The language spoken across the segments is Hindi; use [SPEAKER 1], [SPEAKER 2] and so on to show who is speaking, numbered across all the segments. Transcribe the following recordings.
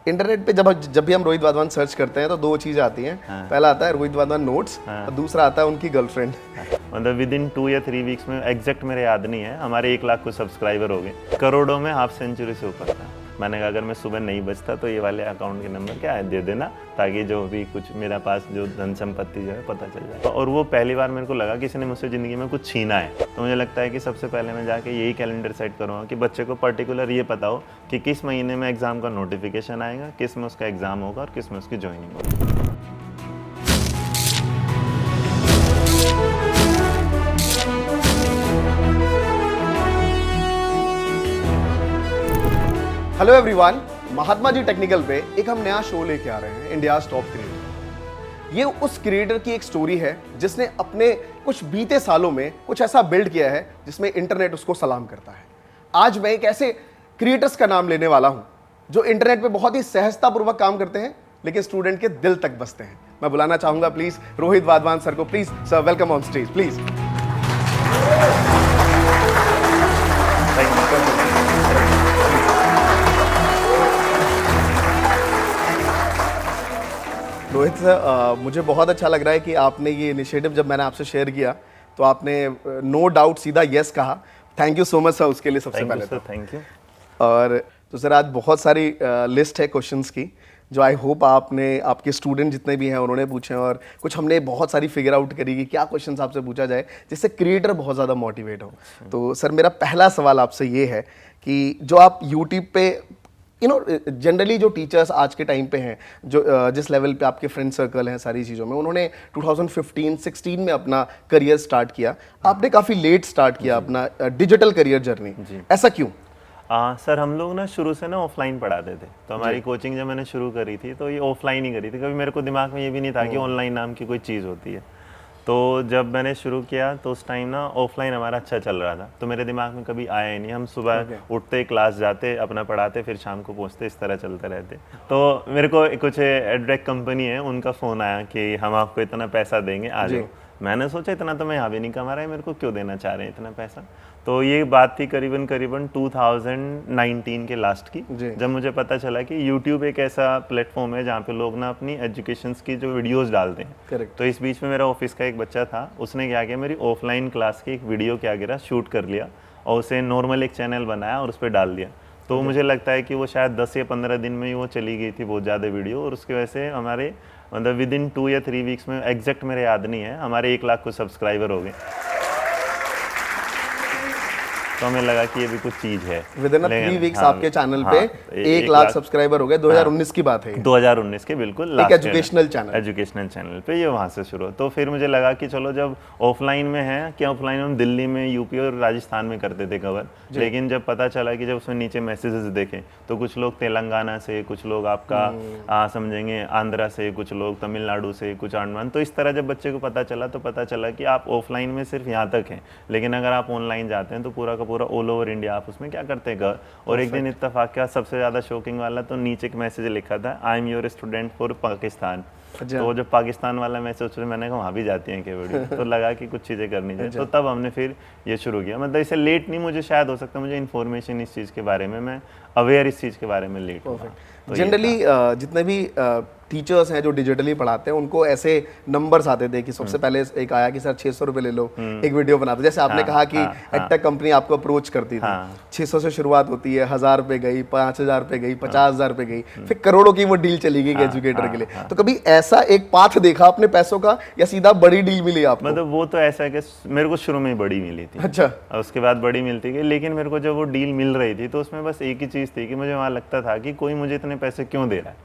[SPEAKER 1] इंटरनेट पे जब भी हम रोहित वाधवान सर्च करते हैं तो दो चीज़ आती हैं। पहला आता है रोहित वाधवान नोट्स और दूसरा आता है उनकी गर्लफ्रेंड।
[SPEAKER 2] मतलब विद इन 2 या 3 वीक्स में, एग्जैक्ट मेरे याद नहीं है, हमारे 1 लाख कुछ सब्सक्राइबर हो गए, करोड़ों में हाफ सेंचुरी से ऊपर था। मैंने कहा अगर मैं सुबह नहीं बचता तो ये वाले अकाउंट के नंबर क्या है दे देना, ताकि जो भी कुछ मेरा पास जो धन संपत्ति जो है पता चल जाए। और वो पहली बार मेरे को लगा किसी ने मुझसे ज़िंदगी में कुछ छीना है। तो मुझे लगता है कि सबसे पहले मैं जाके यही कैलेंडर सेट करूँगा कि बच्चे को पर्टिकुलर ये पता हो कि किस महीने में एग्ज़ाम का नोटिफिकेशन आएगा, किस में उसका एग्ज़ाम होगा और किस में उसकी ज्वाइनिंग होगी।
[SPEAKER 1] Hello everyone, Mahatma ji technical पे एक हम नया शो लेके आ रहे हैं, इंडियाज टॉप क्रिएटर। ये उस क्रिएटर की एक स्टोरी है जिसने अपने कुछ बीते सालों में कुछ ऐसा बिल्ड किया है जिसमें इंटरनेट उसको सलाम करता है। आज मैं एक ऐसे क्रिएटर्स का नाम लेने वाला हूं जो इंटरनेट पे बहुत ही सहजतापूर्वक काम करते हैं लेकिन स्टूडेंट के दिल तक बसते हैं। मैं बुलाना चाहूंगा प्लीज रोहित वाधवान सर को। Please sir, welcome on stage please. Rohit sir, मुझे बहुत अच्छा लग रहा है कि आपने ये इनिशिएटिव जब मैंने आपसे शेयर किया तो आपने नो डाउट सीधा यस कहा। Thank you so much sir उसके लिए सबसे पहले तो।
[SPEAKER 2] Thank you.
[SPEAKER 1] और तो सर आज बहुत सारी लिस्ट है क्वेश्चंस की जो आई होप आपने, आपके स्टूडेंट जितने भी हैं उन्होंने पूछे, और कुछ हमने बहुत सारी फिगर आउट करी कि क्या क्वेश्चंस आपसे पूछा जाए जिससे क्रिएटर बहुत ज़्यादा मोटिवेट हो। तो सर मेरा पहला सवाल आपसे ये है कि जो आप यूट्यूब पे जनरली जो टीचर्स आज के टाइम पे हैं, जो जिस लेवल पे आपके फ्रेंड सर्कल हैं सारी चीज़ों में, उन्होंने 2015-16 में अपना करियर स्टार्ट किया। आपने काफ़ी लेट स्टार्ट किया अपना डिजिटल करियर जर्नी, ऐसा क्यों?
[SPEAKER 2] सर हम लोग ना शुरू से ना ऑफलाइन पढ़ाते थे, तो हमारी कोचिंग जब मैंने शुरू करी थी तो ये ऑफलाइन ही करी थी। कभी मेरे को दिमाग में ये भी नहीं था कि ऑनलाइन नाम की कोई चीज़ होती है। तो जब मैंने शुरू किया तो उस टाइम ना ऑफलाइन हमारा अच्छा चल रहा था, तो मेरे दिमाग में कभी आया ही नहीं। हम सुबह उठते, क्लास जाते, अपना पढ़ाते, फिर शाम को पहुंचते, इस तरह चलते रहते। तो मेरे को कुछ एडवेक कंपनी है, उनका फ़ोन आया कि हम आपको इतना पैसा देंगे, आ जाओ। मैंने सोचा इतना तो मैं यहाँ भी नहीं कमा रहा है, मेरे को क्यों देना चाह रहे हैं इतना पैसा। तो ये बात थी करीबन 2019 के लास्ट की, जब मुझे पता चला कि YouTube एक ऐसा प्लेटफॉर्म है जहाँ पे लोग ना अपनी एजुकेशंस की जो वीडियोस डालते हैं। तो इस बीच में मेरा ऑफिस का एक बच्चा था, उसने क्या किया, मेरी ऑफलाइन क्लास की एक वीडियो क्या गिरा, शूट कर लिया और उसे नॉर्मल एक चैनल बनाया और उस पर डाल दिया। तो मुझे लगता है कि वो शायद 10 या 15 दिन में ही वो चली गई थी बहुत ज़्यादा वीडियो, और उसकी वजह से हमारे मतलब विद इन 2 या 3 वीक्स में, एग्जैक्ट मेरे याद नहीं है, हमारे 1 लाख कुछ सब्सक्राइबर हो गए। तो हमें लगा कि ये भी कुछ चीज़ है।
[SPEAKER 1] विद इन 3 वीक्स आपके चैनल पे 1 लाख सब्सक्राइबर हो गए। 2019 की बात है,
[SPEAKER 2] 2019 के बिल्कुल
[SPEAKER 1] एक एजुकेशनल
[SPEAKER 2] चैनल पे ये वहाँ से शुरू। तो फिर मुझे लगा कि चलो जब ऑफलाइन में है कि ऑफलाइन हम दिल्ली में, यूपी और राजस्थान में करते थे कवर, लेकिन जब पता चला कि जब उसमें नीचे मैसेजेस देखे तो कुछ लोग तेलंगाना से, कुछ लोग आपका समझेंगे आंध्रा से, कुछ लोग तमिलनाडु से, कुछ अंडमान। तो इस तरह जब बच्चे को पता चला तो पता चला कि आप ऑफलाइन में सिर्फ यहाँ तक हैं, लेकिन अगर आप ऑनलाइन जाते हैं तो पूरा पूरा ऑल ओवर इंडिया आप उसमें क्या करते हैं घर। और एक दिन इत्तेफाक क्या, सबसे ज़्यादा शॉकिंग वाला, तो नीचे एक मैसेज लिखा था, I am your student for Pakistan. तो जब पाकिस्तान वाला मैसेज, मैंने कहा वहाँ भी जाती हैं क्या वीडियो, तो लगा कि कुछ चीज़ें करनी चाहिए। तो तब हमने फिर ये शुरू किया। मतलब इसे लेट नहीं, मुझे शायद हो सकता है मुझे इन्फॉर्मेशन इस चीज़ के बारे में, मैं अवेयर इस चीज़ के बारे में लेट हुआ।
[SPEAKER 1] जनरली जितने भी टीचर्स हैं जो डिजिटली पढ़ाते हैं उनको ऐसे नंबर्स आते थे कि सबसे पहले एक आया कि सर 600 रुपये ले लो, एक वीडियो बनाते। जैसे आपने कहा कि एडटेक कंपनी आपको अप्रोच करती थी, 600 से शुरुआत होती है, 1000 रुपये गई, 5000 रुपये गई, 50,000 रुपये गई, फिर करोड़ों की वो डील चली गई एजुकेटर के लिए। तो कभी ऐसा एक पाथ देखा अपने पैसों का, या सीधा बड़ी डील मिली आपको?
[SPEAKER 2] मतलब वो तो ऐसा है कि मेरे को शुरू में ही बड़ी मिली थी।
[SPEAKER 1] अच्छा।
[SPEAKER 2] उसके बाद बड़ी मिलती गई, लेकिन मेरे को जब वो डील मिल रही थी तो उसमें बस एक ही चीज़ थी कि मुझे वहाँ लगता था कि कोई मुझे इतने पैसे क्यों दे रहा है।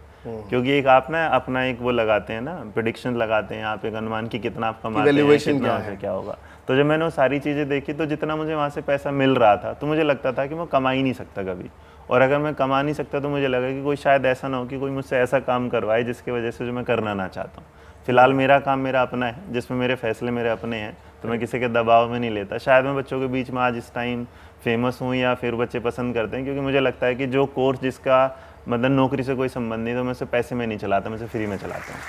[SPEAKER 2] क्योंकि एक आप ना अपना एक वो लगाते हैं ना, प्रेडिक्शन लगाते हैं आप, एक अनुमान की कितना आप कमाते हैं, कितना से क्या होगा। तो जब मैंने वो सारी चीज़ें देखी तो जितना मुझे वहाँ से पैसा मिल रहा था तो मुझे लगता था कि मैं कमा ही नहीं सकता कभी, और अगर मैं कमा नहीं सकता तो मुझे लगा कि कोई शायद ऐसा ना हो कि कोई मुझसे ऐसा काम करवाए जिसकी वजह से जो मैं करना ना चाहता हूँ। फिलहाल मेरा काम मेरा अपना है, जिसमें मेरे फैसले मेरे अपने हैं, तो मैं किसी के दबाव में नहीं लेता। शायद मैं बच्चों के बीच में आज इस टाइम फेमस हूँ या फिर बच्चे पसंद करते हैं क्योंकि मुझे लगता है कि जो कोर्स जिसका मतलब नौकरी से कोई संबंध नहीं, तो मैं उसे पैसे में नहीं चलाता, मैं उसे फ्री में चलाता हूँ।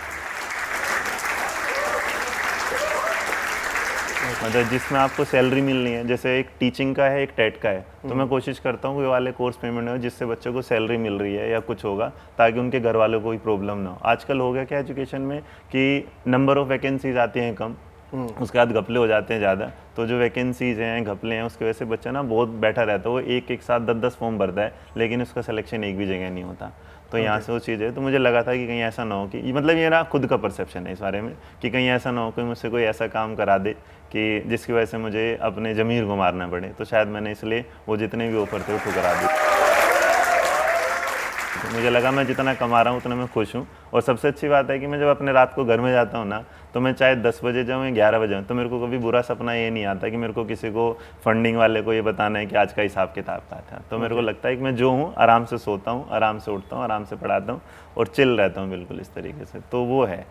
[SPEAKER 2] मतलब जिसमें आपको सैलरी मिलनी है, जैसे एक टीचिंग का है, एक टेट का है, तो मैं कोशिश करता हूँ कि वाले कोर्स पेमेंट हो जिससे बच्चों को सैलरी मिल रही है या कुछ होगा, ताकि उनके घर वालों को कोई प्रॉब्लम ना हो। आजकल हो गया क्या एजुकेशन में कि नंबर ऑफ वैकेंसीज आती हैं कम, उसके बाद घपले हो जाते हैं ज़्यादा, तो जो वैकेंसीज हैं, घपले हैं, उसकी वजह से बच्चा ना बहुत बैठा रहता है, वो एक साथ 10 फॉर्म भरता है, लेकिन उसका सिलेक्शन एक भी जगह नहीं होता। तो यहाँ से वो चीज़ है, तो मुझे लगा था कि कहीं ऐसा ना हो कि मतलब ये मेरा खुद का परसेप्शन है इस बारे में, कि कहीं ऐसा ना हो कि मुझसे कोई ऐसा काम करा दे कि जिसकी वजह से मुझे अपने ज़मीर को मारना पड़े। तो शायद मैंने इसलिए वो जितने भी ऑफर थे वो ठुकरा दिए। तो मुझे लगा मैं जितना कमा रहा हूँ उतना मैं खुश हूँ। और सबसे अच्छी बात है कि मैं जब अपने रात को घर में जाता हूँ ना, तो मैं चाहे 10 बजे जाऊँ या 11 बजे जाऊँ, तो मेरे को कभी बुरा सपना ये नहीं आता कि मेरे को किसी को फंडिंग वाले को ये बताना है कि आज का हिसाब किताब का था। तो मेरे को लगता है कि मैं जो हूँ आराम से सोता हूँ, आराम से उठता हूँ, आराम से पढ़ाता हूँ और चिल रहता हूँ बिल्कुल इस तरीके से। तो वो है।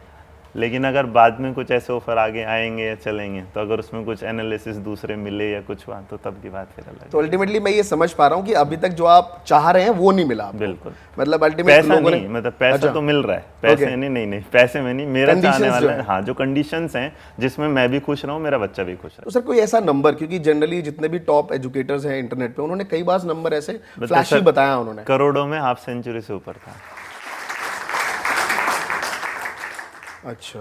[SPEAKER 2] लेकिन अगर बाद में कुछ ऐसे ऑफर आगे आएंगे या चलेंगे, तो अगर उसमें कुछ एनालिसिस दूसरे मिले या कुछ हुआ, तो तब की बात फिर अलग है।
[SPEAKER 1] तो अल्टीमेटली मैं ये समझ पा रहा हूँ कि अभी तक जो आप चाह रहे हैं वो नहीं मिला आपको।
[SPEAKER 2] बिल्कुल।
[SPEAKER 1] मतलब अल्टीमेटली
[SPEAKER 2] पैसा
[SPEAKER 1] लोगों
[SPEAKER 2] नहीं,
[SPEAKER 1] ने
[SPEAKER 2] मतलब पैसा
[SPEAKER 1] अच्छा।
[SPEAKER 2] तो मिल रहा है, पैसे नहीं, पैसे में नहीं, मेरा चाहने
[SPEAKER 1] Conditions जो
[SPEAKER 2] वाला
[SPEAKER 1] है।
[SPEAKER 2] है, हाँ, जो कंडीशंस हैं जिसमें मैं भी खुश रहूँ, मेरा बच्चा भी खुश रहे।
[SPEAKER 1] तो सर कोई ऐसा नंबर, क्योंकि जनरली जितने भी टॉप एजुकेटर्स हैं इंटरनेट पे, उन्होंने कई बार नंबर ऐसे फ्लैशी
[SPEAKER 2] सर,
[SPEAKER 1] बताया उन्होंने।
[SPEAKER 2] करोड़ों में हाफ सेंचुरी से ऊपर था।
[SPEAKER 1] अच्छा,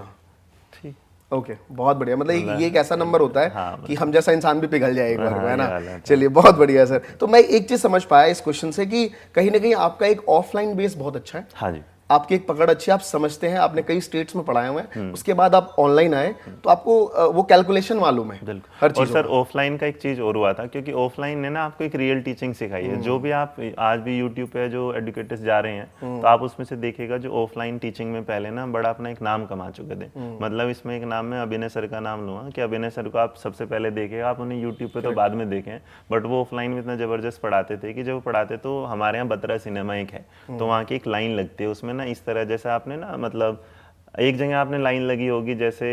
[SPEAKER 2] ठीक।
[SPEAKER 1] ओके, बहुत बढ़िया। मतलब ये एक ऐसा नंबर होता है
[SPEAKER 2] हाँ,
[SPEAKER 1] कि हम जैसा इंसान भी पिघल जाए एक बार
[SPEAKER 2] हाँ,
[SPEAKER 1] में, है
[SPEAKER 2] ये
[SPEAKER 1] ना।
[SPEAKER 2] वाला था।
[SPEAKER 1] चलिए, बहुत बढ़िया सर। तो मैं एक चीज समझ पाया इस क्वेश्चन से कि कहीं ना कहीं आपका एक ऑफलाइन बेस बहुत अच्छा है,
[SPEAKER 2] हाँ जी,
[SPEAKER 1] आपकी एक पकड़ अच्छी है, आप समझते हैं, आपने कई स्टेट्स में पढ़ाए हुए हैं, उसके बाद आप ऑनलाइन आए तो आपको वो कैलकुलेशन मालूम है हर
[SPEAKER 2] बिल्कुल। और
[SPEAKER 1] चीज।
[SPEAKER 2] सर ऑफलाइन का एक चीज़ और हुआ था, क्योंकि ऑफलाइन ने ना आपको एक रियल टीचिंग सिखाई है। जो भी आप आज भी यूट्यूब पे जो एडुकेटर्स जा रहे हैं, तो आप उसमें से देखिएगा जो ऑफलाइन टीचिंग में पहले ना बड़ा अपना एक नाम कमा चुके थे। मतलब इसमें एक नाम, मैं अभिनय सर का नाम लूँगा कि अभिनय सर को आप सबसे पहले देखेगा, आप उन्हें यूट्यूब पे तो बाद में देखें, बट वो ऑफलाइन में इतना ज़बरदस्त पढ़ाते थे कि जब वो पढ़ाते तो हमारे यहाँ बतरा सिनेमा एक है, तो वहाँ की एक लाइन लगती है, उसमें ना इस तरह जैसे आपने ना, मतलब एक जगह आपने लाइन लगी होगी, जैसे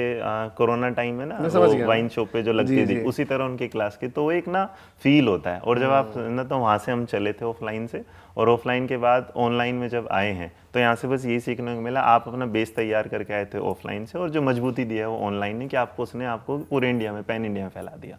[SPEAKER 2] कोरोना टाइम में ना वो वाइन शॉप पे जो लगती थी, उसी तरह उनकी क्लास की, तो वो एक ना फील होता है। और जब आप ना, तो वहाँ से हम चले थे ऑफलाइन से, और ऑफलाइन के बाद ऑनलाइन में जब आए हैं, तो यहाँ से बस यही सीखने को मिला, आप अपना बेस तैयार करके आए थे ऑफलाइन से, और जो मजबूती दिया है वो ऑनलाइन ने, कि आपको उसने आपको पूरे इंडिया में, पैन इंडिया में फैला दिया।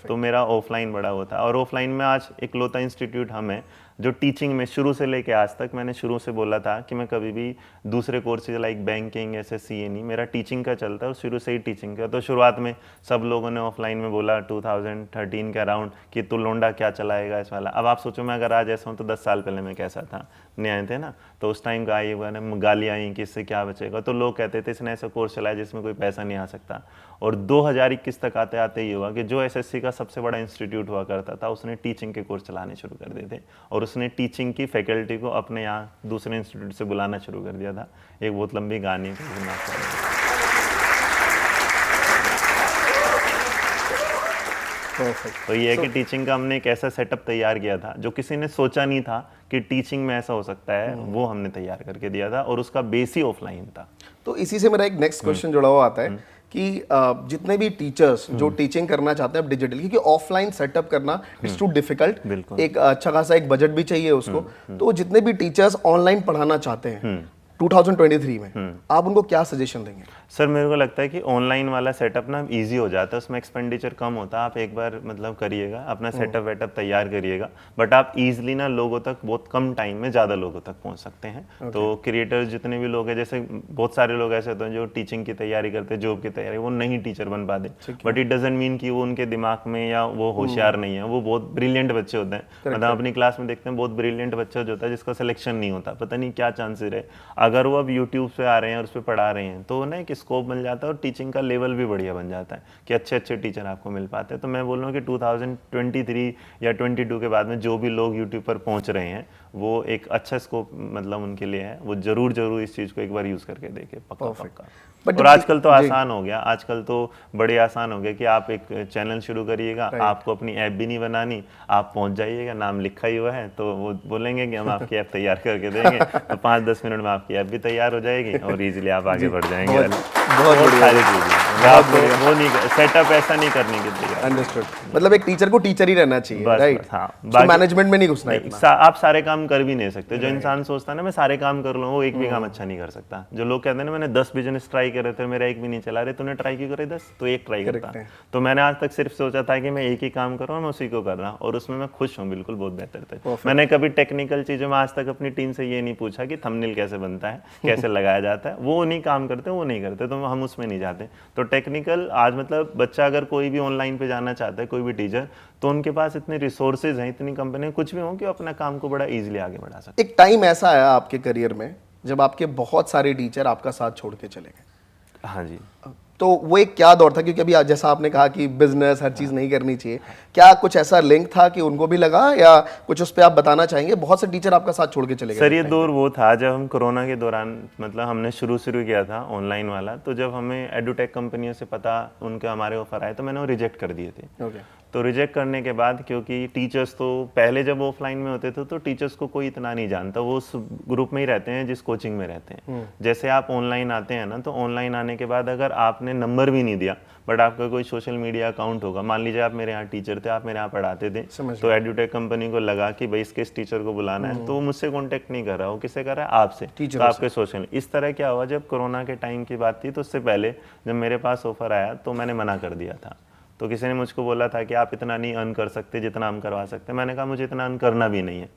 [SPEAKER 2] तो मेरा ऑफलाइन बड़ा होता है। और ऑफलाइन में आज इकलौता इंस्टीट्यूट हम है जो टीचिंग में शुरू से लेके आज तक, मैंने शुरू से बोला था कि मैं कभी भी दूसरे कोर्सेज लाइक बैंकिंग, एसएससी ये नहीं, मेरा टीचिंग का चलता है, और शुरू से ही टीचिंग का। तो शुरुआत में सब लोगों ने ऑफलाइन में बोला 2013 के अराउंड कि तू लोंडा क्या चलाएगा इस वाला। अब आप सोचो मैं अगर आज ऐसा हूँ तो 10 साल पहले मैं कैसा था, नए आए थे ना, तो उस टाइम का आई गालियाँ आई कि इससे क्या बचेगा। तो लोग कहते थे इसने ऐसा कोर्स चलाया जिसमें कोई पैसा नहीं आ सकता। और 2021 तक आते आते ये हुआ कि जो एसएससी का सबसे बड़ा इंस्टीट्यूट हुआ करता था, उसने टीचिंग के कोर्स चलाने शुरू कर दिए थे, और उसने टीचिंग की फैकल्टी को अपने यहाँ दूसरे इंस्टीट्यूट से बुलाना शुरू कर दिया था। एक बहुत लंबी कहानी है। तो ये है कि टीचिंग का हमने एक ऐसा सेटअप तैयार किया था जो किसी ने सोचा नहीं था कि टीचिंग में ऐसा हो सकता है, वो हमने तैयार करके दिया था, और उसका बेस ही ऑफलाइन था।
[SPEAKER 1] तो इसी से मेरा एक नेक्स्ट क्वेश्चन जुड़ा हुआ आता है कि जितने भी टीचर्स जो टीचिंग करना चाहते हैं डिजिटल, क्योंकि ऑफलाइन सेटअप करना इट्स टू डिफिकल्ट, एक अच्छा खासा एक बजट भी चाहिए उसको, तो जितने भी टीचर्स ऑनलाइन पढ़ाना चाहते हैं 2023 में, आप उनको क्या सजेशन देंगे?
[SPEAKER 2] सर मेरे को लगता है कि ऑनलाइन वाला सेटअप ना इजी हो जाता है, उसमें एक्सपेंडिचर कम होता है। आप एक बार मतलब करिएगा, अपना सेटअप वेटअप तैयार करिएगा, बट आप इजीली ना लोगों तक बहुत कम टाइम में ज़्यादा लोगों तक पहुंच सकते हैं। तो क्रिएटर्स जितने भी लोग हैं, जैसे बहुत सारे लोग ऐसे होते हैं जो टीचिंग की तैयारी करते हैं, जॉब की तैयारी, वो नहीं टीचर बन पाते, बट इट डजंट मीन कि वो उनके दिमाग में या वो होशियार नहीं है, वो बहुत ब्रिलियंट बच्चे होते हैं। मतलब अपनी क्लास में देखते हैं बहुत ब्रिलियंट बच्चा जो होता है जिसका सिलेक्शन नहीं होता, पता नहीं क्या चांसेस है। अगर वो अब यूट्यूब पे आ रहे हैं और उस पर पढ़ा रहे हैं, तो ना एक स्कोप बन जाता है, और टीचिंग का लेवल भी बढ़िया बन जाता है कि अच्छे अच्छे टीचर आपको मिल पाते हैं। तो मैं बोल रहा हूँ कि 2023 या 22 के बाद में जो भी लोग यूट्यूब पर पहुँच रहे हैं, वो एक अच्छा स्कोप मतलब उनके लिए है, वो जरूर इस चीज़ को एक बार यूज़ करके देखें, पक्का। और आजकल तो आसान हो गया, आजकल तो बड़े आसान हो गया कि आप एक चैनल शुरू करिएगा, आपको अपनी ऐप भी नहीं बनानी, आप पहुंच जाइएगा, नाम लिखा ही हुआ है, तो वो बोलेंगे कि हम आपकी ऐप तैयार करके देंगे, तो 5-10 मिनट में आपकी ऐप भी तैयार हो जाएगी और इजीली आप आगे बढ़ जाएंगे। बहुत सारी चीज़ें आपको वो नहीं, सेटअप ऐसा नहीं करने के लिए।
[SPEAKER 1] अंडरस्टूड, मतलब एक टीचर को टीचर ही रहना चाहिए, राइट?
[SPEAKER 2] हाँ,
[SPEAKER 1] मैनेजमेंट में नहीं घुसना है।
[SPEAKER 2] आप सारे काम काम कर भी नहीं सकते। जो इंसान सोचता है ना मैं सारे काम कर लूँ, वो एक भी काम अच्छा नहीं कर सकता। जो लोग कहते हैं ना मैंने 10 बिजनेस ट्राई करे थे, मेरा एक भी नहीं चला। रहे तूने ट्राई क्यों करे 10, तो एक ट्राई करता। तो मैंने आज तक सिर्फ सोचा था कि मैं एक ही काम कर रहा हूँ, मैं उसी को कर रहा हूँ, और उसमें मैं खुश हूँ, बिल्कुल बहुत बेहतर थे। मैंने कभी टेक्निकल चीज़ों में आज तक अपनी टीम से ये नहीं पूछा कि थंबनेल कैसे बनता है, कैसे लगाया जाता है। वो नहीं काम करते, वो नहीं करते, तो हम उसमें नहीं जाते। तो टेक्निकल आज मतलब बच्चा अगर कोई भी ऑनलाइन पे जाना चाहता है, कोई भी टीचर, तो उनके पास इतने रिसोर्सेज हैं, इतनी कंपनी कुछ भी हो कि अपना काम को बड़ा इजीली आगे बढ़ा सकते।
[SPEAKER 1] एक टाइम ऐसा आया आपके करियर में जब आपके बहुत सारे टीचर आपका साथ छोड़ के चले गए।
[SPEAKER 2] हाँ जी।
[SPEAKER 1] तो वो एक क्या दौर था, क्योंकि अभी जैसा आपने कहा कि बिजनेस हर चीज़ नहीं करनी चाहिए, क्या कुछ ऐसा लिंक था कि उनको भी लगा, या कुछ उस पर आप बताना चाहेंगे? बहुत से टीचर आपका साथ छोड़ के चले गए।
[SPEAKER 2] सर ये दौर वो था जब हम कोरोना के दौरान, मतलब हमने शुरू किया था ऑनलाइन वाला, तो जब हमें एडुटेक कंपनियों से पता उनके हमारे ऑफर आए तो मैंने वो रिजेक्ट कर दिए थे। तो रिजेक्ट करने के बाद, क्योंकि टीचर्स तो पहले जब ऑफलाइन में होते थे तो टीचर्स को कोई इतना नहीं जानता, वो उस ग्रुप में ही रहते हैं जिस कोचिंग में रहते हैं। जैसे आप ऑनलाइन आते हैं ना, तो ऑनलाइन आने के बाद अगर आपने नंबर भी नहीं दिया बट आपका कोई सोशल मीडिया अकाउंट होगा, मान लीजिए आप मेरे यहाँ टीचर थे, आप मेरे यहाँ पढ़ाते थे, तो एडुटेक कंपनी को लगा कि भाई इसके इस टीचर को बुलाना है, तो वो मुझसे कॉन्टेक्ट नहीं कर रहा, वो किससे कर रहा है, आपसे, तो आपके सोशल। इस तरह क्या हुआ, जब कोरोना के टाइम की बात थी तो उससे पहले जब मेरे पास ऑफर आया तो मैंने मना कर दिया था। तो किसी ने मुझको बोला था कि आप इतना नहीं अर्न कर सकते जितना हम करवा सकते हैं। मैंने कहा मुझे इतना अर्न करना भी नहीं है।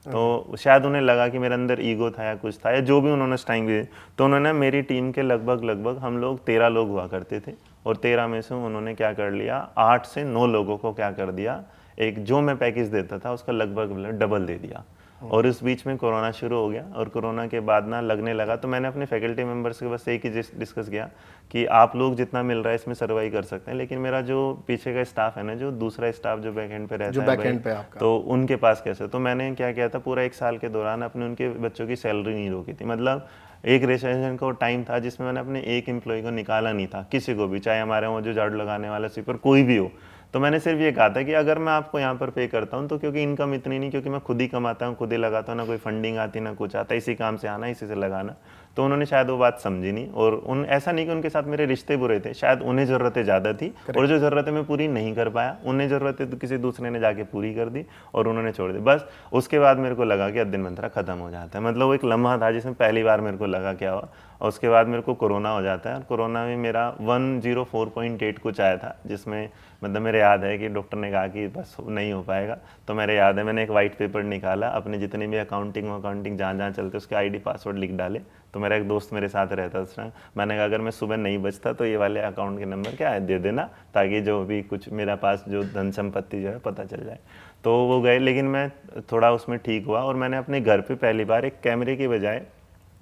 [SPEAKER 2] तो शायद उन्हें लगा कि मेरे अंदर ईगो था या कुछ था, या जो भी उन्होंने उस टाइम भी, तो उन्होंने मेरी टीम के लगभग हम लोग 13 लोग हुआ करते थे, और 13 में से उन्होंने क्या कर लिया, 8 से 9 लोगों को क्या कर दिया, एक जो मैं पैकेज देता था उसका लगभग डबल दे दिया। और इस बीच में कोरोना शुरू हो गया, और कोरोना के बाद ना लगने लगा, तो मैंने अपने फैकल्टी मेंबर्स के बस एक ही डिस्कस किया कि आप लोग जितना मिल रहा है इसमें सर्वाइव कर सकते हैं, लेकिन मेरा जो पीछे का स्टाफ है ना, जो दूसरा स्टाफ जो बैक एंड पे रहता है भाई, तो उनके पास कैसे। तो मैंने क्या किया था, पूरा 1 साल के दौरान अपने उनके बच्चों की सैलरी नहीं रोकी थी। मतलब एक रेजिस्ट्रेशन का टाइम था जिसमें मैंने अपने एक एम्प्लॉय को निकाला नहीं था, किसी को भी, चाहे हमारे वहाँ जो झाड़ू लगाने वाला स्वीपर कोई भी हो। तो मैंने सिर्फ ये कहा था कि अगर मैं आपको यहाँ पर पे करता हूँ तो क्योंकि इनकम इतनी नहीं, क्योंकि मैं खुद ही कमाता हूँ, खुद ही लगाता हूँ, ना कोई फंडिंग आती ना कुछ आता, इसी काम से आना इसी से लगाना। तो उन्होंने शायद वो बात समझी नहीं, और उन ऐसा नहीं कि उनके साथ मेरे रिश्ते बुरे थे, शायद उन्हें ज़रूरतें ज़्यादा थी और जो ज़रूरतें मैं पूरी नहीं कर पाया, उन्हें ज़रूरतें तो किसी दूसरे ने जाके पूरी कर दी और उन्होंने छोड़ दी। बस उसके बाद मेरे को लगा कि अध्ययन मंत्रा खत्म हो जाता है। मतलब वो एक लम्हा था जिसमें पहली बार मेरे को लगा क्या हुआ, और उसके बाद मेरे को कोरोना हो जाता है। और कोरोना में मेरा 104.8 कुछ आया था, जिसमें मतलब मेरे याद है कि डॉक्टर ने कहा कि बस नहीं हो पाएगा। तो मेरे याद है मैंने एक वाइट पेपर निकाला, अपने जितने भी अकाउंटिंग जहाँ चलते उसके आईडी पासवर्ड लिख डाले। तो मेरा एक दोस्त मेरे साथ रहता था, मैंने कहा अगर मैं सुबह नहीं बचता तो ये वाले अकाउंट के नंबर क्या है दे देना, ताकि जो भी कुछ मेरा पास जो धन संपत्ति जो है पता चल जाए। तो वो गए, लेकिन मैं थोड़ा उसमें ठीक हुआ, और मैंने अपने घर पे पहली बार एक कैमरे की बजाय,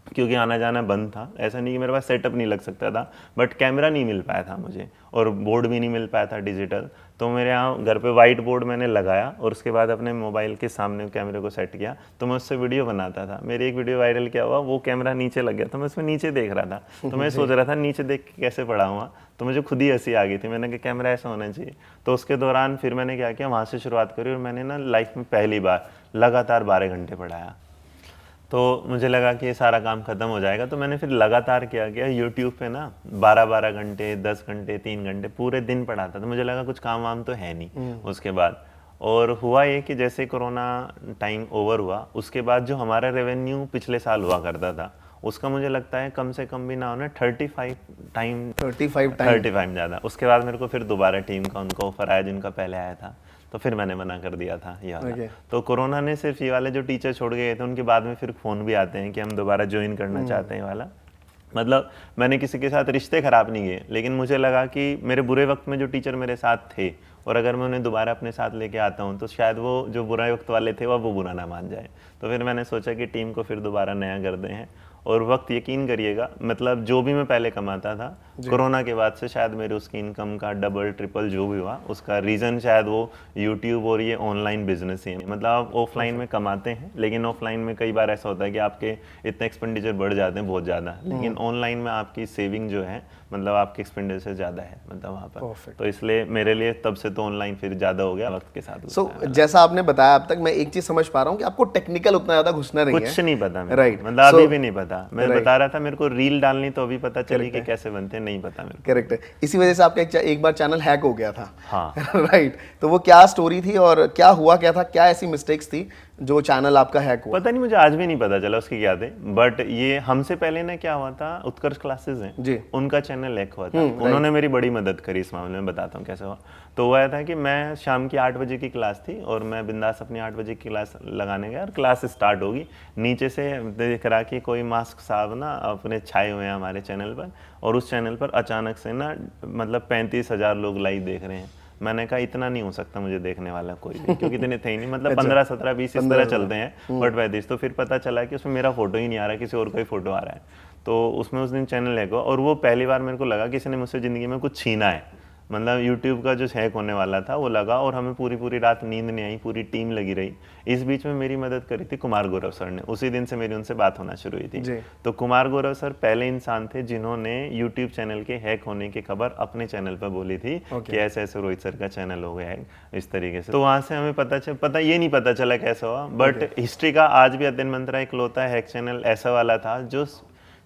[SPEAKER 2] क्योंकि आना जाना बंद था, ऐसा नहीं कि मेरे पास सेटअप नहीं लग सकता था, बट कैमरा नहीं मिल पाया था मुझे, और बोर्ड भी नहीं मिल पाया था डिजिटल। तो मेरे यहाँ घर पे वाइट बोर्ड मैंने लगाया, और उसके बाद अपने मोबाइल के सामने कैमरे को सेट किया, तो मैं उससे वीडियो बनाता था। मेरी एक वीडियो वायरल क्या हुआ, वो कैमरा नीचे लग गया था, मैं उसमें नीचे देख रहा था। तो मैं सोच रहा था नीचे देख के कैसे पढ़ाऊँगा, तो मुझे खुद ही हंसी आ गई थी। मैंने कहा कैमरा ऐसा होना चाहिए। तो उसके दौरान फिर मैंने क्या किया, वहाँ से शुरुआत करी, और मैंने ना लाइफ में पहली बार लगातार 12 घंटे पढ़ाया। तो मुझे लगा कि ये सारा काम खत्म हो जाएगा, तो मैंने फिर लगातार क्या किया, यूट्यूब पे ना 12-12 घंटे, 10 घंटे, 3 घंटे पूरे दिन पढ़ाता था। मुझे लगा कुछ काम वाम तो है नहीं उसके बाद। और हुआ ये कि जैसे कोरोना टाइम ओवर हुआ, उसके बाद जो हमारा रेवेन्यू पिछले साल हुआ करता था, उसका मुझे लगता है कम से कम भी ना होना 35 टाइम ज़्यादा। उसके बाद मेरे को फिर दोबारा टीम का उनका ऑफर आया जिनका पहले आया था, तो फिर मैंने मना कर दिया था ये वाला। तो कोरोना ने सिर्फ ये वाले जो टीचर छोड़ गए थे उनके बाद में फिर फ़ोन भी आते हैं कि हम दोबारा ज्वाइन करना चाहते हैं वाला। मतलब मैंने किसी के साथ रिश्ते ख़राब नहीं किए, लेकिन मुझे लगा कि मेरे बुरे वक्त में जो टीचर मेरे साथ थे, और अगर मैं उन्हें दोबारा अपने साथ लेके आता हूँ तो शायद वो जो बुरा वक्त वाले थे वो बुरा ना मान जाए। तो फिर मैंने सोचा कि टीम को फिर दोबारा नया करते हैं। और वक्त यकीन करिएगा, मतलब जो भी मैं पहले कमाता था, कोरोना के बाद से शायद मेरे उसकी इनकम का डबल ट्रिपल जो भी हुआ, उसका रीज़न शायद वो यूट्यूब और ये ऑनलाइन बिजनेस ही है। मतलब आप ऑफलाइन में कमाते हैं, लेकिन ऑफलाइन में कई बार ऐसा होता है कि आपके इतने एक्सपेंडिचर बढ़ जाते हैं बहुत ज़्यादा, लेकिन ऑनलाइन में आपकी सेविंग जो है, मतलब आपके एक्सपेंडिचर ज़्यादा है, मतलब वहाँ पर। तो इसलिए मेरे लिए तब से तो ऑनलाइन फिर ज़्यादा हो गया वक्त के साथ।
[SPEAKER 1] सो जैसा आपने बताया अब तक, मैं एक चीज़ समझ पा रहा हूँ कि आपको टेक्निकल उतना ज़्यादा घुसना नहीं है।
[SPEAKER 2] कुछ नहीं पता,
[SPEAKER 1] राइट,
[SPEAKER 2] मतलब अभी भी नहीं पता। मैं बता रहा था मेरे को रील डालनी, तो अभी पता चली कि कैसे बनते हैं, नहीं पता मेरे को।
[SPEAKER 1] करेक्ट है, इसी वजह से आपका एक बार चैनल हैक हो गया था।
[SPEAKER 2] हाँ
[SPEAKER 1] राइट, तो वो क्या स्टोरी थी और क्या हुआ क्या था, क्या ऐसी मिस्टेक्स थी जो चैनल आपका हैक हुआ?
[SPEAKER 2] पता नहीं, मुझे आज भी नहीं पता चला उसकी क्या थे, बट ये हमसे पहले ना क्या हुआ था, उत्कर्ष क्लासेस हैं
[SPEAKER 1] जी।
[SPEAKER 2] उनका चैनल हैक हुआ था। उन्होंने मेरी बड़ी मदद करी इस मामले में, बताता हूँ कैसे हुआ। तो हुआ था कि मैं शाम की 8 बजे की क्लास थी और मैं बिंदास अपनी 8 बजे की क्लास लगाने गया और क्लास स्टार्ट होगी, नीचे से देख रहा कि कोई मास्क साहब ना अपने छाए हुए हैं हमारे चैनल पर, और उस चैनल पर अचानक से ना मतलब 35,000 लोग लाइव देख रहे हैं। मैंने कहा इतना नहीं हो सकता मुझे देखने वाला कोई भी, क्योंकि इतने थे ही नहीं, मतलब 15, 17, 20 इस तरह चलते हैं, बट 35। तो फिर पता चला कि उसमें मेरा फोटो ही नहीं आ रहा, किसी और का ही फोटो आ रहा है। तो उसमें उस दिन चैनल हैक हुआ, और वो पहली बार मेरे को लगा किसी ने मुझसे ज़िंदगी में कुछ छीना है। मतलब यूट्यूब का जो हैक होने वाला था वो लगा, और हमें पूरी पूरी रात नींद नहीं आई, पूरी टीम लगी रही। इस बीच में मेरी मदद करी थी कुमार गौरव सर ने, उसी दिन से मेरी उनसे बात होना शुरू हुई थी। तो कुमार गौरव सर पहले इंसान थे जिन्होंने यूट्यूब चैनल के हैक होने की खबर अपने चैनल पर बोली थी कि ऐसे ऐसे रोहित सर का चैनल हो गया है इस तरीके से। तो वहाँ से हमें पता ये नहीं पता चला कैसा हुआ, बट हिस्ट्री का आज भी अध्ययन मंत्रा इकलौता हैक चैनल ऐसा वाला था जो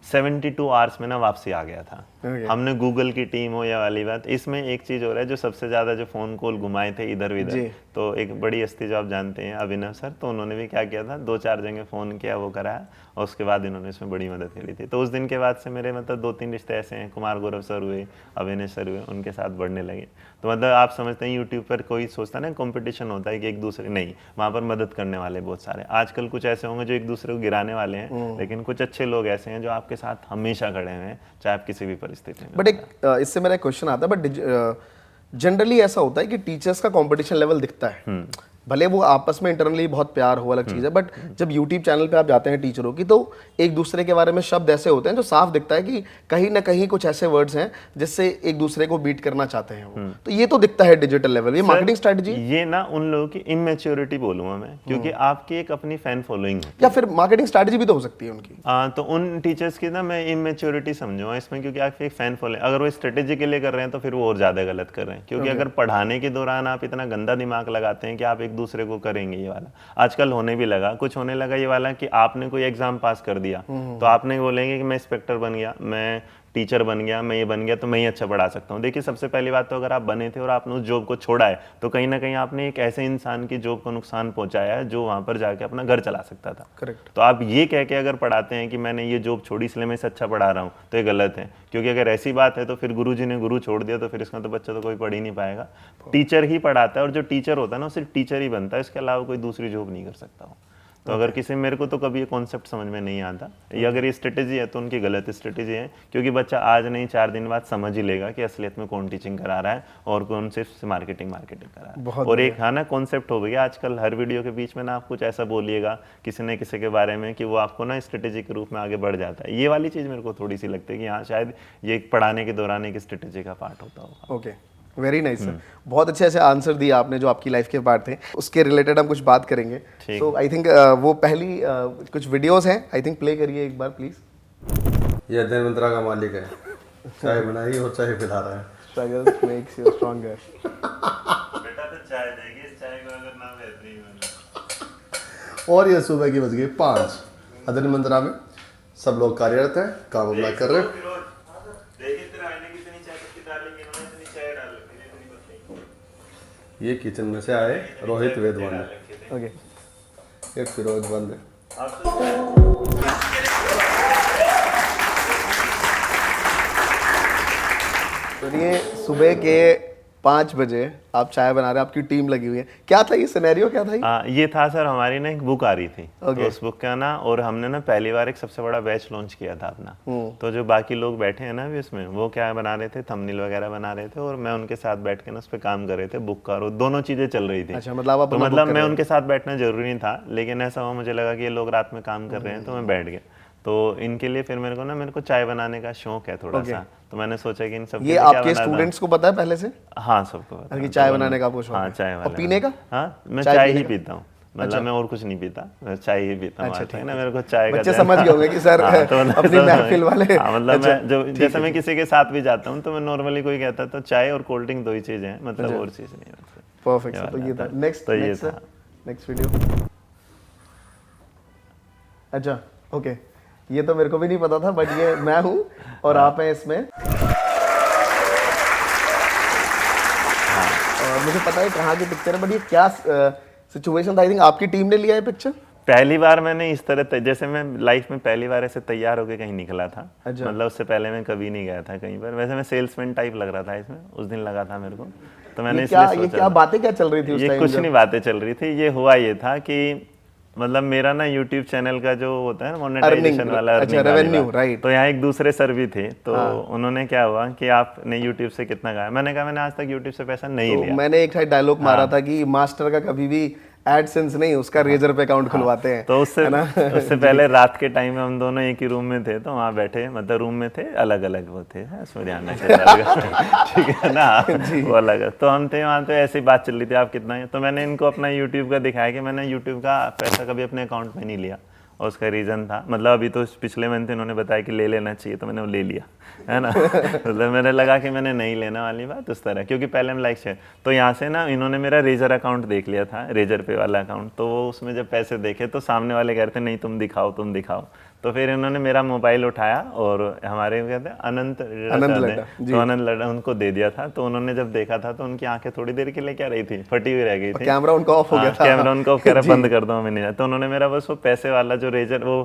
[SPEAKER 2] 72 आवर्स में ना वापसी आ गया था। हमने गूगल की टीम हो या वाली बात, इसमें एक चीज हो रहा है जो सबसे ज्यादा जो फोन कॉल घुमाए थे इधर उधर, तो एक बड़ी हस्ती जो आप जानते हैं अभिनव सर, तो उन्होंने भी क्या किया था, 2-4 जगह फोन किया, वो कराया, और उसके बाद इन्होंने इसमें बड़ी मदद करी थी। तो उस दिन के बाद से मेरे मतलब 2-3 रिश्ते ऐसे हैं, कुमार गौरव सर हुए, अभिनव सर हुए, उनके साथ बढ़ने लगे। तो मतलब आप समझते हैं यूट्यूब पर कोई सोचता है ना कंपटीशन होता है कि एक दूसरे, नहीं, वहाँ पर मदद करने वाले बहुत सारे। आजकल कुछ ऐसे होंगे जो एक दूसरे को गिराने वाले हैं, लेकिन कुछ अच्छे लोग ऐसे हैं जो आपके साथ हमेशा खड़े हैं, चाहे आप किसी भी परिस्थिति में।
[SPEAKER 1] बट एक इससे मेरा एक क्वेश्चन आता है, बट जनरली ऐसा होता है कि टीचर्स का कंपटीशन लेवल दिखता है, भले वो आपस में इंटरनली बहुत प्यार हो अलग चीज़ है, बट जब यूट्यूब चैनल पे आप जाते हैं टीचरों की, तो एक दूसरे के बारे में शब्द ऐसे होते हैं जो साफ दिखता है कि कहीं ना कहीं कुछ ऐसे वर्ड्स हैं जिससे एक दूसरे को बीट करना चाहते हैं वो। तो ये तो दिखता है डिजिटल लेवल, ये मार्केटिंग स्ट्रेटजी,
[SPEAKER 2] ये ना उन लोगों की इमेच्योरिटी बोलूंगा मैं, क्योंकि आपकी एक अपनी फैन फॉलोइंग है,
[SPEAKER 1] या फिर मार्केटिंग स्ट्रेटजी भी तो हो सकती है उनकी।
[SPEAKER 2] तो उन टीचर्स की ना मैं इमेच्योरिटी समझूंगा इसमें, क्योंकि आपकी एक फैन फॉलोइंग, अगर वो स्ट्रेटेजी के लिए कर रहे हैं तो फिर वो और ज्यादा गलत कर रहे हैं। क्योंकि अगर पढ़ाने के दौरान आप इतना गंदा दिमाग लगाते हैं कि आप एक दूसरे को करेंगे, ये वाला आजकल होने भी लगा, कुछ होने लगा ये वाला कि आपने कोई एग्जाम पास कर दिया तो आपने बोलेंगे कि मैं इंस्पेक्टर बन गया, मैं टीचर बन गया, मैं ये बन गया, तो मैं ही अच्छा पढ़ा सकता हूँ। देखिए सबसे पहली बात तो अगर आप बने थे और आपने उस जॉब को छोड़ा है तो कहीं ना कहीं आपने एक ऐसे इंसान की जॉब को नुकसान पहुंचाया है जो वहां पर जाके अपना घर चला सकता था।
[SPEAKER 1] करेक्ट।
[SPEAKER 2] तो आप ये कह के अगर पढ़ाते हैं कि मैंने ये जॉब छोड़ी इसलिए मैं इसे अच्छा पढ़ा रहा हूँ, तो ये गलत है। क्योंकि अगर ऐसी बात है तो फिर गुरुजी ने गुरु छोड़ दिया तो फिर इसका तो बच्चा तो कोई पढ़ ही नहीं पाएगा। टीचर ही पढ़ाता है, और जो टीचर होता है ना सिर्फ टीचर ही बनता है, इसके अलावा कोई दूसरी जॉब नहीं कर सकता हो। तो अगर किसी, मेरे को तो कभी ये कॉन्सेप्ट समझ में नहीं आता, ये अगर ये स्ट्रेटेजी है तो उनकी गलत स्ट्रेटेजी है, क्योंकि बच्चा आज नहीं 4 दिन बाद समझ ही लेगा कि असलियत में कौन टीचिंग करा रहा है और कौन सिर्फ मार्केटिंग करा रहा है। और एक हाँ ना कॉन्सेप्ट हो गया आजकल, हर वीडियो के बीच में ना आप कुछ ऐसा बोलिएगा किसी न किसी के बारे में कि वो आपको ना स्ट्रेटेजी के रूप में आगे बढ़ जाता है। ये वाली चीज़ मेरे को थोड़ी सी लगती है कि हाँ शायद ये पढ़ाने के दौरान एक स्ट्रेटेजी का पार्ट होता होगा।
[SPEAKER 1] ओके, वेरी नाइस सर, बहुत अच्छे ऐसे आंसर दिए आपने जो आपकी लाइफ के पार्ट थे, उसके रिलेटेड हम कुछ बात करेंगे। सो आई थिंक वो पहली कुछ वीडियोस हैं, आई थिंक प्ले करिए एक बार प्लीज।
[SPEAKER 3] ये अध्ययन मंत्रा का मालिक है, चाय बनाई और चाय पिला रहा है।
[SPEAKER 1] Struggles makes you stronger.
[SPEAKER 2] बेटा तो चाय देगी, इस चाय को अगर ना बेहतरीन बना।
[SPEAKER 3] और ये सुबह की बज गई 5। अध्ययन मंत्रा में सब लोग कार्यरत हैं, काम अपना कर रहे हैं। ये किचन में से आए रोहित वेदवान है।
[SPEAKER 1] ओके,
[SPEAKER 3] एक फिरोज बंद है।
[SPEAKER 1] तो ये सुबह के 5 बजे आप चाय बना रहे हैं, आपकी टीम लगी हुई है, क्या था ये सिनेरियो, क्या था ये?
[SPEAKER 2] ये था सर, हमारी ना एक बुक आ रही थी, तो उस बुक का ना, और हमने ना पहली बार एक सबसे बड़ा बैच लॉन्च किया था अपना। तो जो बाकी लोग बैठे हैं ना अभी उसमें, वो क्या बना रहे थे, थंबनेल वगैरह बना रहे थे, और मैं उनके साथ बैठ के ना उस पर काम कर रहे थे, बुक का, और दोनों चीजें चल रही थी।
[SPEAKER 1] अच्छा, मतलब
[SPEAKER 2] तो मतलब मैं उनके साथ बैठना जरूरी नहीं था, लेकिन ऐसा हुआ मुझे लगा कि ये लोग रात में काम कर रहे हैं तो मैं बैठ गया। तो इनके लिए फिर मेरे को चाय बनाने का शौक है थोड़ा सा, तो मैंने सोचा कि इन सब
[SPEAKER 1] ये आपके स्टूडेंट्स को पता है पहले से?
[SPEAKER 2] हाँ, सबको पता है
[SPEAKER 1] कि चाय बनाने का आपको शौक है?
[SPEAKER 2] हाँ, चाय
[SPEAKER 1] और पीने का?
[SPEAKER 2] हाँ, मैं चाय ही पीता हूँ, मतलब मैं और कुछ नहीं पीता, मैं चाय ही पीता हूँ। अच्छा, ना मेरे को चाय का
[SPEAKER 1] बच्चे समझ गए होंगे कि सर अपनी महफिल वाले।
[SPEAKER 2] मतलब मैं जो जैसे मैं किसी के साथ भी जाता हूँ तो मैं नॉर्मली कोई कहता तो चाय और कोल्ड ड्रिंक 2 ही चीजें हैं, मतलब और चीज नहीं है।
[SPEAKER 1] परफेक्ट, तो ये था नेक्स्ट वीडियो। अच्छा, ओके, ये तो मेरे को भी नहीं पता था, बट ये मैं हूँ और आप हैं इसमें। और मुझे पता है कहाँ की पिक्चर है, बट ये क्या सिचुएशन था, आई थिंक आपकी टीम ने लिया है पिक्चर?
[SPEAKER 2] पहली बार मैंने इस तरह जैसे मैं लाइफ में पहली बार ऐसे तैयार होकर कहीं निकला था।
[SPEAKER 1] अच्छा।
[SPEAKER 2] मतलब उससे पहले मैं कभी नहीं गया था कहीं पर। वैसे मैं सेल्समैन टाइप लग रहा था इसमें, उस दिन लगा था मेरे को, तो मैंने इसलिए
[SPEAKER 1] ये
[SPEAKER 2] सोचा
[SPEAKER 1] क्या बातें क्या चल रही थी उस
[SPEAKER 2] ये
[SPEAKER 1] टाइम?
[SPEAKER 2] कुछ नहीं बातें चल रही थी। ये हुआ ये था कि मतलब मेरा ना YouTube चैनल का जो होता है ना मोनेटाइजेशन वाला,
[SPEAKER 1] अच्छा,
[SPEAKER 2] earning वाली
[SPEAKER 1] revenue,
[SPEAKER 2] बात।
[SPEAKER 1] right।
[SPEAKER 2] तो यहाँ एक दूसरे सर भी थे, तो उन्होंने क्या हुआ कि आपने YouTube से कितना कहा? मैंने कहा मैंने आज तक YouTube से पैसा नहीं
[SPEAKER 1] तो
[SPEAKER 2] लिया।
[SPEAKER 1] मैंने एक डायलॉग मारा था कि मास्टर का कभी भी एडसेंस नहीं, उसका रेजर पे अकाउंट खुलवाते हैं।
[SPEAKER 2] तो उससे पहले रात के टाइम में हम दोनों एक ही रूम में थे, तो वहाँ बैठे, मतलब रूम में थे, अलग अलग वो थे, उसमें ध्यान रखिए ठीक है ना, वो अलग। तो हम थे वहाँ, तो ऐसी बात चल रही थी आप कितना है। तो मैंने इनको अपना यूट्यूब का दिखाया कि मैंने यूट्यूब का पैसा कभी अपने अकाउंट में नहीं लिया, और उसका रीज़न था, मतलब अभी तो पिछले मंथ इन्होंने बताया कि ले लेना चाहिए, तो मैंने वो ले लिया, है ना मतलब मैंने लगा कि मैंने नहीं लेना वाली बात उस तरह, क्योंकि पहले हम लाइक शेयर। तो यहाँ से ना इन्होंने मेरा रेजर अकाउंट देख लिया था, रेजर पे वाला अकाउंट, तो वो उसमें जब पैसे देखे तो सामने वाले कह रहे थे नहीं तुम दिखाओ तुम दिखाओ। तो फिर इन्होंने मेरा मोबाइल उठाया और हमारे कहते हैं अनंत
[SPEAKER 1] लड्डा,
[SPEAKER 2] तो अनंत लड्डा उनको दे दिया था। तो उन्होंने जब देखा था तो उनकी आंखें थोड़ी देर के लिए क्या रही थी, फटी हुई रह गई थी,
[SPEAKER 1] कैमरा उनका ऑफ हो गया था।
[SPEAKER 2] कैमरा उनका कह रहा बंद कर दो, मैं नहीं। तो उन्होंने मेरा बस वो पैसे वाला जो रेजर वो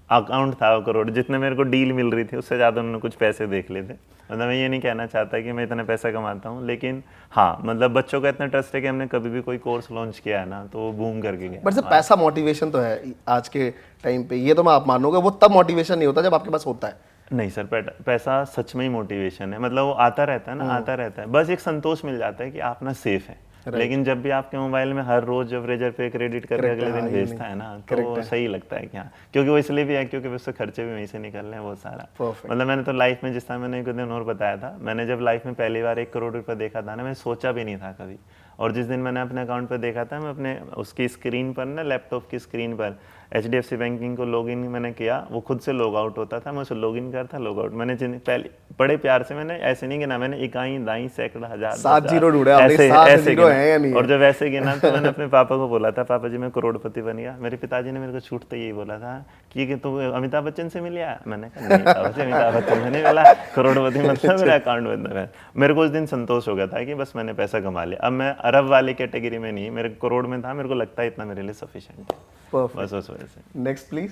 [SPEAKER 2] अकाउंट था, वो करोड़ जितने मेरे को डील मिल रही थी उससे ज़्यादा उन्होंने कुछ पैसे देख लिए थे। मतलब मैं ये नहीं कहना चाहता कि मैं इतना पैसा कमाता हूँ, लेकिन हाँ मतलब बच्चों का इतना ट्रस्ट है कि हमने कभी भी कोई कोर्स लॉन्च किया है ना तो वो बूम करके गया।
[SPEAKER 1] बट सर पैसा मोटिवेशन तो है आज के टाइम पे, ये तो मैं आप मानूंगा, वो तब मोटिवेशन नहीं होता जब आपके पास होता है।
[SPEAKER 2] नहीं सर, पैसा सच में ही मोटिवेशन है। मतलब वो आता रहता है ना, आता रहता है, बस एक संतोष मिल जाता है कि आप ना सेफ है। लेकिन जब भी आपके मोबाइल में हर रोज जब रेजर पे क्रेडिट करके अगले दिन भेजता है ना, तो वो सही लगता है कि हाँ, क्योंकि वो इसलिए भी है क्योंकि उससे खर्चे भी वहीं से निकल रहे हैं बहुत सारा। मतलब मैंने तो लाइफ में, जिस तरह मैंने एक दिन और बताया था, मैंने जब लाइफ में पहली बार 1 करोड़ रुपये देखा था ना, मैंने सोचा भी नहीं था कभी। और जिस दिन मैंने अपने अकाउंट पर देखा था, मैं अपने उसकी स्क्रीन पर ना, लैपटॉप की स्क्रीन पर HDFC बैंकिंग को लॉगिन मैंने किया, वो खुद से लॉग आउट होता था, मैं उसे लॉगिन करता, लॉग आउट। मैंने पहले बड़े प्यार से, मैंने ऐसे नहीं गिना, मैंने इकाई दाई सैकड़ा हजार
[SPEAKER 1] 7 जीरो ढूंढे
[SPEAKER 2] ऐसे
[SPEAKER 1] जीरो है या नहीं है?
[SPEAKER 2] और जब ऐसे गिना तो मैंने अपने पापा को बोला था, पापा जी मैं करोड़पति बन गया। मेरे पिताजी ने मेरे को छूटते यही बोला था कि तुम अमिताभ बच्चन से मिल गया। मैंने कहा नहीं पापा जी, अमिताभ बच्चन से नहीं मिला, करोड़पति मतलब मेरा अकाउंट बंद है। मेरे को उस दिन संतोष हो गया था कि बस मैंने पैसा कमा लिया। अब मैं अरब वाली कैटेगरी में नहीं, मेरे करोड़ में था, मेरे को लगता है इतना मेरे लिए सफिशिएंट है, बस उस वजह से।
[SPEAKER 1] Next please.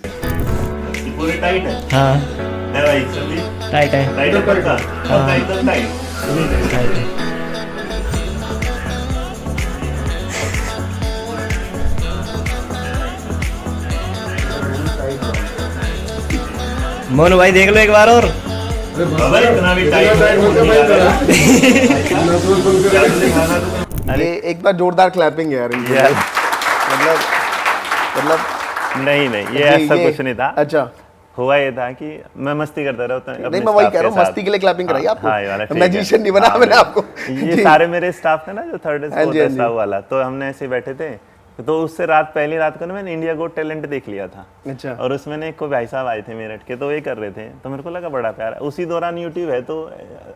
[SPEAKER 2] पूरे टाइट है?
[SPEAKER 4] हाँ
[SPEAKER 2] है भाई, चलिए
[SPEAKER 4] टाइट है।
[SPEAKER 2] टाइट है पक्का? पक्का एकदम टाइट?
[SPEAKER 4] टाइट है। मोनू भाई देख लो एक बार और।
[SPEAKER 2] बाबा इतना भी टाइट
[SPEAKER 1] ये एक बार जोरदार क्लैपिंग है यार इनके लिए। मतलब
[SPEAKER 2] नहीं ये
[SPEAKER 1] जी,
[SPEAKER 2] ऐसा कुछ नहीं था।
[SPEAKER 1] अच्छा,
[SPEAKER 2] हुआ ये था कि मैं मस्ती करता रहा था।
[SPEAKER 1] नहीं मैं वही कह रहा हूँ, मस्ती के लिए क्लैपिंग कराई आपको।
[SPEAKER 2] हाँ, ये वाला ठीक है।
[SPEAKER 1] मैजिशियन नहीं बना मैंने आपको।
[SPEAKER 2] ये सारे मेरे स्टाफ है ना जो थर्ड
[SPEAKER 1] हाँ जी, हाँ जी।
[SPEAKER 2] स्टाफ वाला, तो हमने ऐसे बैठे थे, तो उससे पहली रात को ना मैंने इंडिया गोट टैलेंट देख लिया था।
[SPEAKER 1] अच्छा।
[SPEAKER 2] और उसमें ना एक को भाई साहब आए थे मेरठ के, तो ये कर रहे थे, तो मेरे को लगा बड़ा प्यारा। उसी दौरान यूट्यूब है तो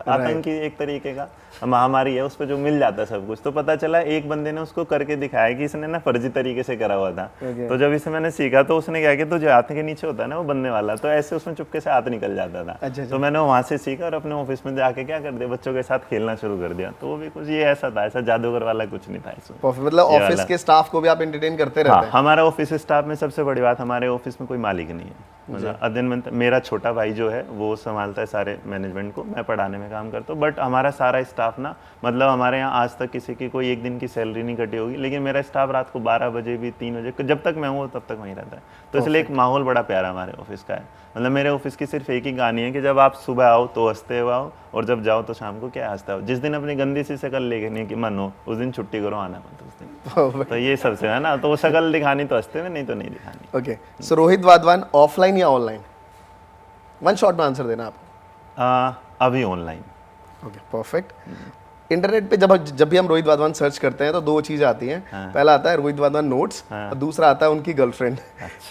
[SPEAKER 2] आतंकी एक तरीके का महामारी है, उस पर जो मिल जाता है सब कुछ। तो पता चला एक बंदे ने उसको करके दिखाया कि इसने ना फर्जी तरीके से करा हुआ था। तो जब इसे मैंने सीखा तो उसने क्या किया, तो जो हाथ के नीचे होता है ना वो बनने वाला, तो ऐसे उसमें चुपके से हाथ निकल जाता था।
[SPEAKER 1] अच्छा।
[SPEAKER 2] तो मैंने वहाँ से सीखा और अपने ऑफिस में जाके क्या कर दिया, बच्चों के साथ खेलना शुरू कर दिया। तो वो भी कुछ ये ऐसा था, ऐसा जादूगर वाला कुछ नहीं था इसमें।
[SPEAKER 1] मतलब ऑफिस के स्टाफ को भी आप एंटरटेन करते रहते हैं?
[SPEAKER 2] हमारा ऑफिस स्टाफ में सबसे बड़ी बात, हमारे ऑफिस में कोई मालिक नहीं है। मतलब अध्ययन मेरा छोटा भाई जो है वो संभालता है सारे मैनेजमेंट को, मैं पढ़ाने में काम करता हूँ। बट हमारा सारा स्टाफ ना, मतलब हमारे यहाँ आज तक किसी की कोई एक दिन की सैलरी नहीं कटी होगी, लेकिन मेरा स्टाफ रात को 12 बजे भी 3 बजे जब तक मैं हूँ तब तक वहीं रहता है। तो इसलिए एक माहौल बड़ा प्यारा हमारे ऑफिस का है। मतलब मेरे ऑफिस की सिर्फ एक ही कहानी है कि जब आप सुबह आओ तो हंसते हुए आओ, और जब जाओ तो शाम को क्या हंसते हो। जिस दिन अपनी गंदी सी शक्ल लेने की मन हो उस दिन छुट्टी करो, आना मत उस दिन। तो ये सबसे है ना, तो वो शक्ल दिखानी तो हंसते हुए, नहीं तो नहीं दिखानी।
[SPEAKER 1] ओके, सो रोहित वाधवान ऑफलाइन या ऑनलाइन? वन शॉट में आंसर देना आप।
[SPEAKER 2] अभी ऑनलाइन।
[SPEAKER 1] Okay, perfect. इंटरनेट पे जब भी हम रोहित वाधवान सर्च करते हैं तो 2 चीज़ आती हैं। पहला आता है रोहित वाधवान नोट्स, और दूसरा आता है उनकी गर्लफ्रेंड।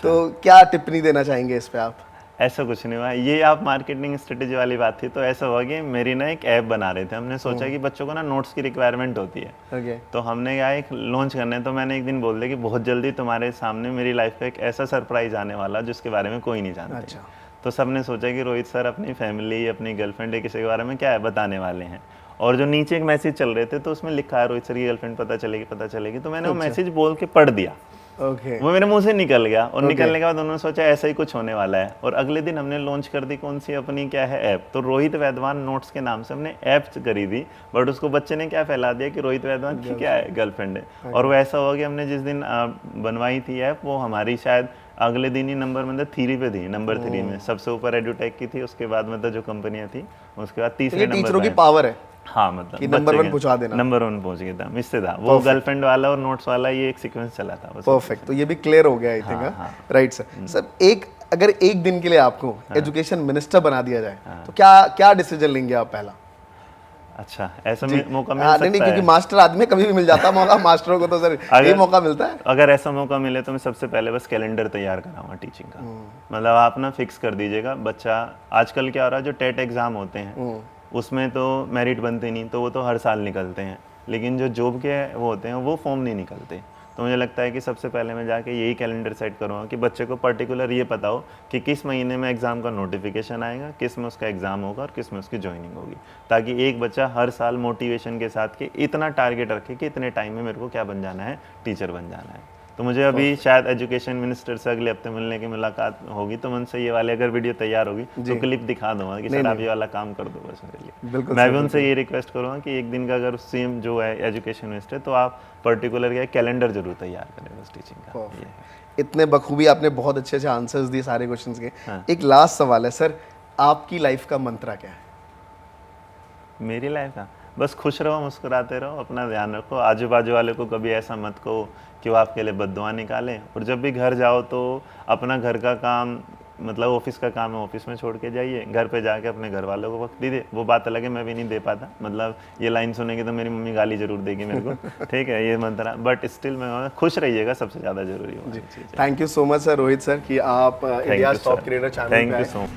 [SPEAKER 1] तो क्या टिप्पणी देना चाहेंगे इस पे आप?
[SPEAKER 2] ऐसा कुछ नहीं हुआ, ये आप मार्केटिंग स्ट्रेटेजी वाली बात थी। तो ऐसा हुआ कि मेरी ना एक ऐप बना रहे थे, हमने सोचा कि बच्चों को ना नोट्स की रिक्वायरमेंट होती है।
[SPEAKER 1] ओके।
[SPEAKER 2] तो हमने क्या एक लॉन्च करना है, तो मैंने एक दिन बोल दिया कि बहुत जल्दी तुम्हारे सामने मेरी लाइफ का एक ऐसा सरप्राइज आने वाला जिसके बारे में कोई नहीं जानता।
[SPEAKER 1] अच्छा।
[SPEAKER 2] तो सबने सोचा कि रोहित सर अपनी फैमिली, अपनी गर्लफ्रेंड या किसी के बारे में क्या है बताने वाले हैं। और जो नीचे एक मैसेज चल रहे थे तो उसमें लिखा है रोहित सर की गर्लफ्रेंड पता चलेगी, तो मैंने वो मैसेज बोल के पढ़ दिया।
[SPEAKER 1] ओके
[SPEAKER 2] वो मेरे मुंह से निकल गया और निकलने के बाद उन्होंने सोचा ऐसा ही कुछ होने वाला है, और अगले दिन हमने लॉन्च कर दी कौन सी अपनी क्या है ऐप, तो रोहित वैद्वान नोट्स के नाम से हमने ऐप करी थी, बट उसको बच्चे ने क्या फैला दिया कि रोहित वैद्वान की क्या है गर्लफ्रेंड है। और वो ऐसा हुआ कि हमने जिस दिन बनवाई थी ऐप वो हमारी शायद अगले दिन ही नंबर मतलब 3 पे थी, नंबर 3 में सबसे ऊपर एडुटेक की थी, उसके बाद मतलब जो कंपनियां थी उसके बाद तीसरे
[SPEAKER 1] ये
[SPEAKER 2] नंबर
[SPEAKER 1] टीचरों की
[SPEAKER 2] पे।
[SPEAKER 1] पावर है
[SPEAKER 2] हाँ मतलब
[SPEAKER 1] कि नंबर 1 पहुंचा देना।
[SPEAKER 2] नंबर 1 पहुंच गया था, इससे था वो गर्लफ्रेंड वाला और नोट्स वाला, ये एक सीक्वेंस चला था बस।
[SPEAKER 1] परफेक्ट, तो ये भी क्लियर हो गया I think. Right sir. Sir अगर एक दिन के लिए आपको एजुकेशन मिनिस्टर बना दिया जाए तो क्या डिसीजन लेंगे आप पहला?
[SPEAKER 2] अच्छा, ऐसा मौका मिल
[SPEAKER 1] नहीं
[SPEAKER 2] सकता
[SPEAKER 1] क्योंकि
[SPEAKER 2] है?
[SPEAKER 1] मास्टर आदमी कभी भी मिल जाता मौका, मास्टरों को तो सर यही मौका मिलता है।
[SPEAKER 2] अगर ऐसा मौका मिले तो मैं सबसे पहले बस कैलेंडर तैयार कराऊंगा टीचिंग का। मतलब आप ना फिक्स कर दीजिएगा बच्चा, आजकल क्या हो रहा है जो टेट एग्जाम होते हैं उसमें तो मेरिट बनते नहीं, तो वो तो हर साल निकलते हैं, लेकिन जो जॉब के वो होते हैं वो फॉर्म नहीं निकलते। तो मुझे लगता है कि सबसे पहले मैं जाके यही कैलेंडर सेट करूँगा कि बच्चे को पर्टिकुलर ये पता हो कि किस महीने में एग्ज़ाम का नोटिफिकेशन आएगा, किस में उसका एग्ज़ाम होगा और किस में उसकी ज्वाइनिंग होगी, ताकि एक बच्चा हर साल मोटिवेशन के साथ कि इतना टारगेट रखे कि इतने टाइम में मेरे को क्या बन जाना है, टीचर बन जाना है। तो मुझे अभी शायद एजुकेशन मिनिस्टर से अगले हफ्ते मिलने की मुलाकात होगी, तो मैं उनसे ये वाली अगर वीडियो तैयार होगी तो क्लिप दिखा दूंगा कि सर आप ये वाला काम कर दो बस मेरे लिए।
[SPEAKER 1] बिल्कुल
[SPEAKER 2] मैं भी उनसे ये रिक्वेस्ट करूँगा कि एक दिन का अगर सीएम जो है एजुकेशन मिनिस्टर, तो आप पर्टिकुलर क्या कैलेंडर जरूर तैयार करें बस टीचिंग का। ये है।
[SPEAKER 1] इतने बखूबी आपने बहुत अच्छे अच्छे आंसर्स दिए सारे क्वेश्चंस के। एक लास्ट सवाल है सर, आपकी लाइफ का मंत्रा क्या है?
[SPEAKER 2] मेरी लाइफ का बस खुश रहो, मुस्कुराते रहो, अपना ध्यान रखो, आजू बाजू वाले को कभी ऐसा मत कहो कि वो आपके लिए बद्दुआ निकाले, और जब भी घर जाओ तो अपना घर का काम मतलब ऑफिस का काम है ऑफिस में छोड़ के जाइए, घर पे जाके अपने घर वालों को वक्त दीजिए। वो बात अलग है मैं भी नहीं दे पाता, मतलब ये लाइन सुनेगी तो मेरी मम्मी गाली जरूर देगी मेरे को ठीक है ये मंत्रा, बट स्टिल मैं खुश रहिएगा, सबसे ज़्यादा जरूरी है।
[SPEAKER 1] Thank you so much sir Rohit sir कि आप इंडिया टॉप क्रिएटर चैनल पे आए।
[SPEAKER 2] Thank you so much.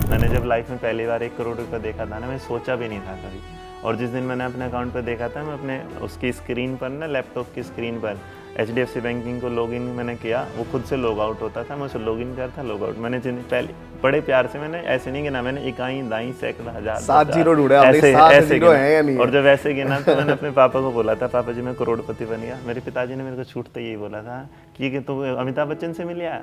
[SPEAKER 2] मैंने जब लाइफ में पहली बार 1 करोड़ रुपये देखा था ना, मैं सोचा भी नहीं था कभी, और जिस दिन मैंने अपने अकाउंट पे देखा था, मैं अपने उसकी स्क्रीन पर ना लैपटॉप की स्क्रीन पर HDFC बैंकिंग को लॉगिन मैंने किया, वो खुद से लॉग आउट होता था, मैं उसे लॉगिन करता लॉग आउट। मैंने पहले बड़े प्यार से, मैंने ऐसे नहीं गिना, मैंने इकाई दाई सैकड़ा हजार
[SPEAKER 1] 7 जीरो ढूंढे आपने, 7 जीरो है या नहीं है?
[SPEAKER 2] और जब ऐसे गिना तो मैंने अपने पापा को बोला था, पापा जी मैं करोड़पति बन गया। मेरे पिताजी ने मेरे को छूटते यही बोला था कि तू अमिताभ बच्चन से मिल आया।